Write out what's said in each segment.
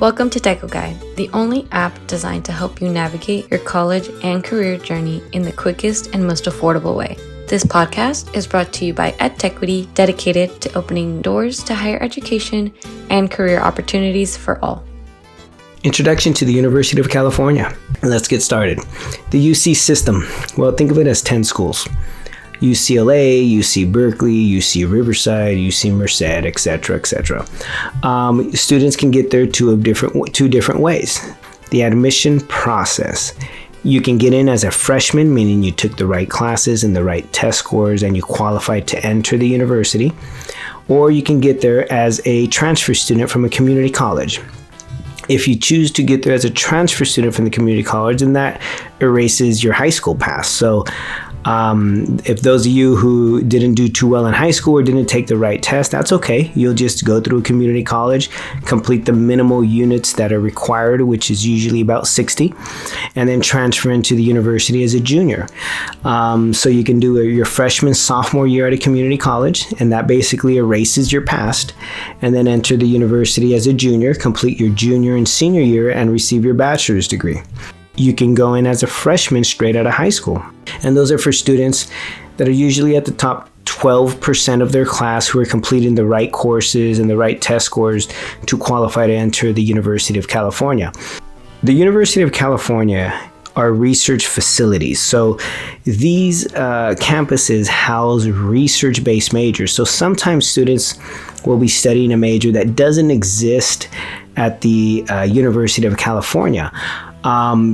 Welcome to Deco Guide, the only app designed to help you navigate your college and career journey in the quickest and most affordable way. This podcast is brought to you by EdTechity, dedicated to opening doors to higher education and career opportunities for all. Introduction to the University of California. Let's get started. The UC system. Well, think of it as 10 schools. UCLA, UC Berkeley, UC Riverside, UC Merced, etc., etc. Students can get there two different ways. The admission process. You can get in as a freshman, meaning you took the right classes and the right test scores and you qualified to enter the university. Or you can get there as a transfer student from a community college. If you choose to get there as a transfer student from the community college, then that erases your high school pass. So if those of you who didn't do too well in high school or didn't take the right test, that's okay. You'll just go through a community college, complete the minimal units that are required, which is usually about 60, and then transfer into the university as a junior. So you can do your freshman, sophomore year at a community college, and that basically erases your past, and then enter the university as a junior, complete your junior and senior year, and receive your bachelor's degree. You can go in as a freshman straight out of high school. And those are for students that are usually at the top 12% of their class who are completing the right courses and the right test scores to qualify to enter the University of California. The University of California are research facilities. So these campuses house research-based majors. So sometimes students will be studying a major that doesn't exist at the University of California.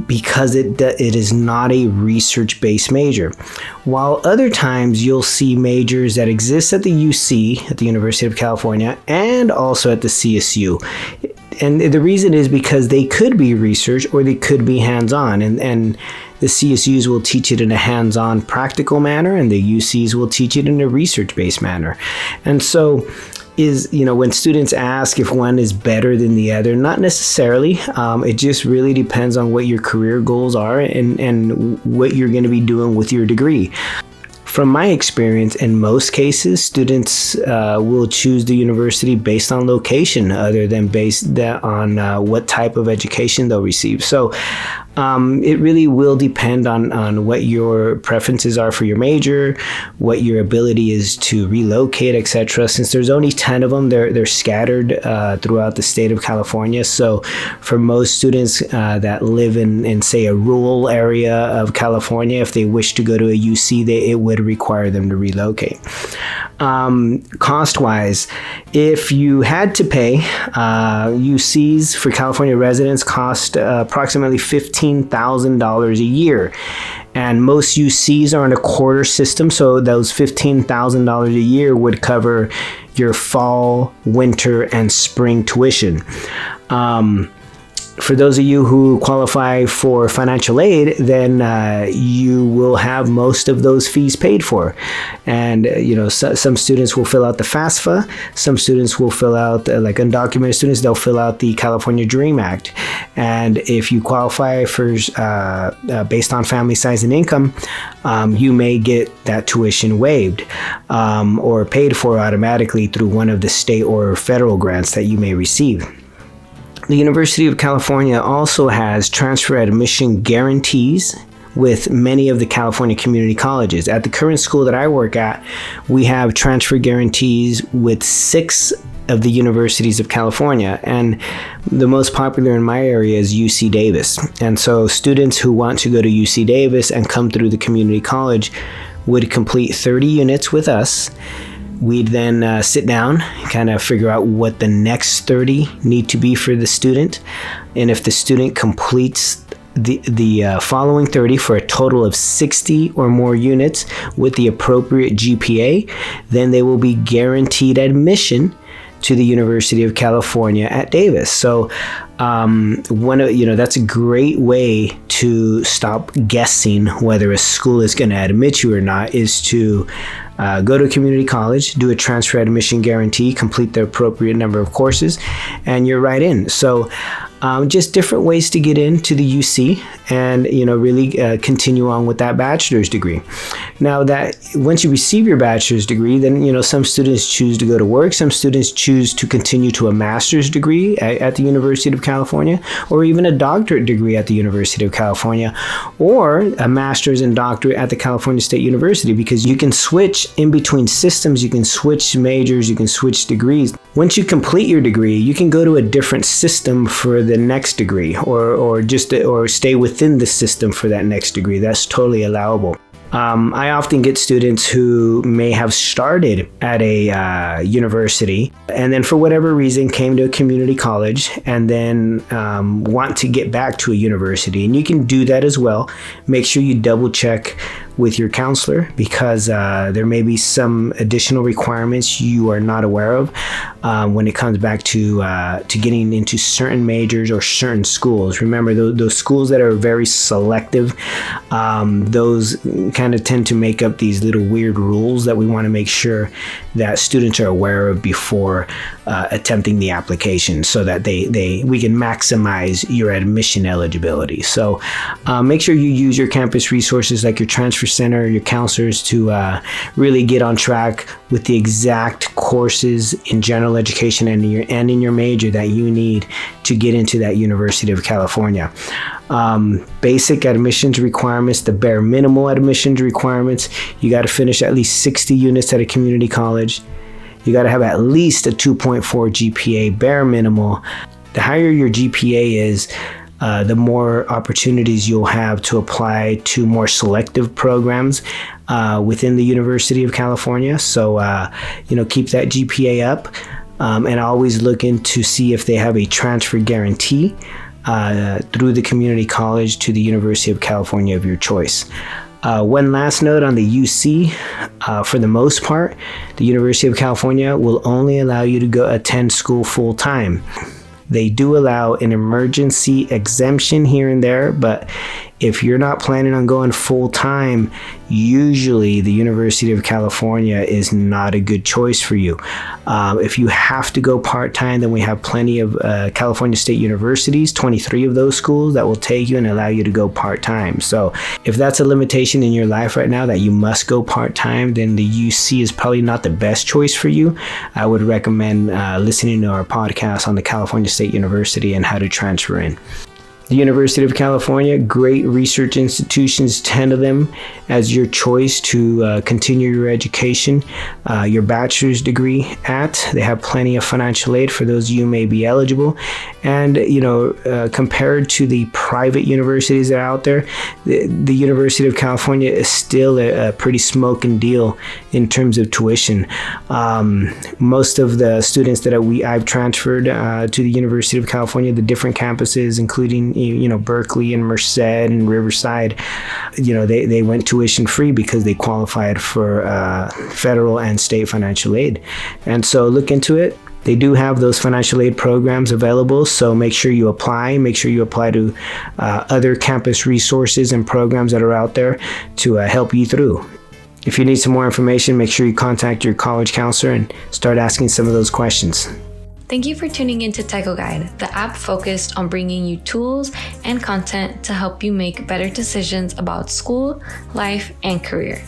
Because it is not a research-based major. While other times you'll see majors that exist at the UC, at the University of California, and also at the CSU. And the reason is because they could be research or they could be hands-on. And the CSUs will teach it in a hands-on practical manner, and the UCs will teach it in a research-based manner. And so when students ask if one is better than the other, not necessarily. It just really depends on what your career goals are and what you're going to be doing with your degree. From my experience, in most cases, students will choose the university based on location other than based on what type of education they'll receive. So it really will depend on what your preferences are for your major, what your ability is to relocate, etc. Since there's only 10 of them, they're scattered throughout the state of California. So for most students that live in, say, a rural area of California, if they wish to go to a UC, it would require them to relocate. Cost-wise, if you had to pay, UCs for California residents cost approximately $15,000 a year. And most UCs are on a quarter system, so those $15,000 a year would cover your fall, winter, and spring tuition. For those of you who qualify for financial aid, then you will have most of those fees paid for. And, some students will fill out the FAFSA. Some students will fill out, like undocumented students, they'll fill out the California DREAM Act. And if you qualify for based on family size and income, you may get that tuition waived or paid for automatically through one of the state or federal grants that you may receive. The University of California also has transfer admission guarantees with many of the California community colleges. At the current school that I work at, we have transfer guarantees with 6 of the universities of California, and the most popular in my area is UC Davis. And so students who want to go to UC Davis and come through the community college would complete 30 units with us. We'd then sit down, kind of figure out what the next 30 need to be for the student. And if the student completes the following 30 for a total of 60 or more units with the appropriate GPA, then they will be guaranteed admission to the University of California at Davis. So that's a great way to stop guessing whether a school is going to admit you or not, is to go to a community college, do a transfer admission guarantee, complete the appropriate number of courses, and you're right in. So Just different ways to get into the UC and, really continue on with that bachelor's degree. Now that once you receive your bachelor's degree, then, some students choose to go to work. Some students choose to continue to a master's degree at the University of California, or even a doctorate degree at the University of California, or a master's and doctorate at the California State University, because you can switch in between systems, you can switch majors, you can switch degrees. Once you complete your degree, you can go to a different system for the next degree, or stay within the system for that next degree. That's totally allowable. I often get students who may have started at a university and then for whatever reason came to a community college and then want to get back to a university. And you can do that as well. Make sure you double check with your counselor, because there may be some additional requirements you are not aware of when it comes back to getting into certain majors or certain schools. Remember, those schools that are very selective, those kind of tend to make up these little weird rules that we want to make sure that students are aware of before attempting the application, so that we can maximize your admission eligibility. So make sure you use your campus resources like your transfer center, your counselors, to really get on track with the exact courses in general education and in your major that you need to get into that University of California. Basic admissions requirements, the bare minimal admissions requirements: you got to finish at least 60 units at a community college. You got to have at least a 2.4 GPA, bare minimal. The higher your GPA is, the more opportunities you'll have to apply to more selective programs within the University of California. So, keep that GPA up, and always look into see if they have a transfer guarantee through the community college to the University of California of your choice. One last note on the UC, for the most part, the University of California will only allow you to go attend school full time. They do allow an emergency exemption here and there, but if you're not planning on going full time, usually the University of California is not a good choice for you. If you have to go part time, then we have plenty of California State Universities, 23 of those schools that will take you and allow you to go part time. So if that's a limitation in your life right now that you must go part time, then the UC is probably not the best choice for you. I would recommend listening to our podcast on the California State University and how to transfer in. The University of California, great research institutions, 10 of them as your choice to continue your education, your bachelor's degree at. They have plenty of financial aid for those you may be eligible. And, compared to the private universities that are out there, the University of California is still a pretty smoking deal in terms of tuition. Most of the students that I've transferred to the University of California, the different campuses, including Berkeley and Merced and Riverside, they went tuition free because they qualified for federal and state financial aid. And so look into it. They do have those financial aid programs available, so make sure you apply. Make sure you apply to other campus resources and programs that are out there to help you through. If you need some more information, make sure you contact your college counselor and start asking some of those questions. Thank you for tuning into Techo Guide, the app focused on bringing you tools and content to help you make better decisions about school, life, and career.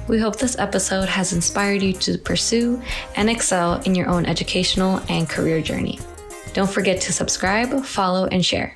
We hope this episode has inspired you to pursue and excel in your own educational and career journey. Don't forget to subscribe, follow, and share.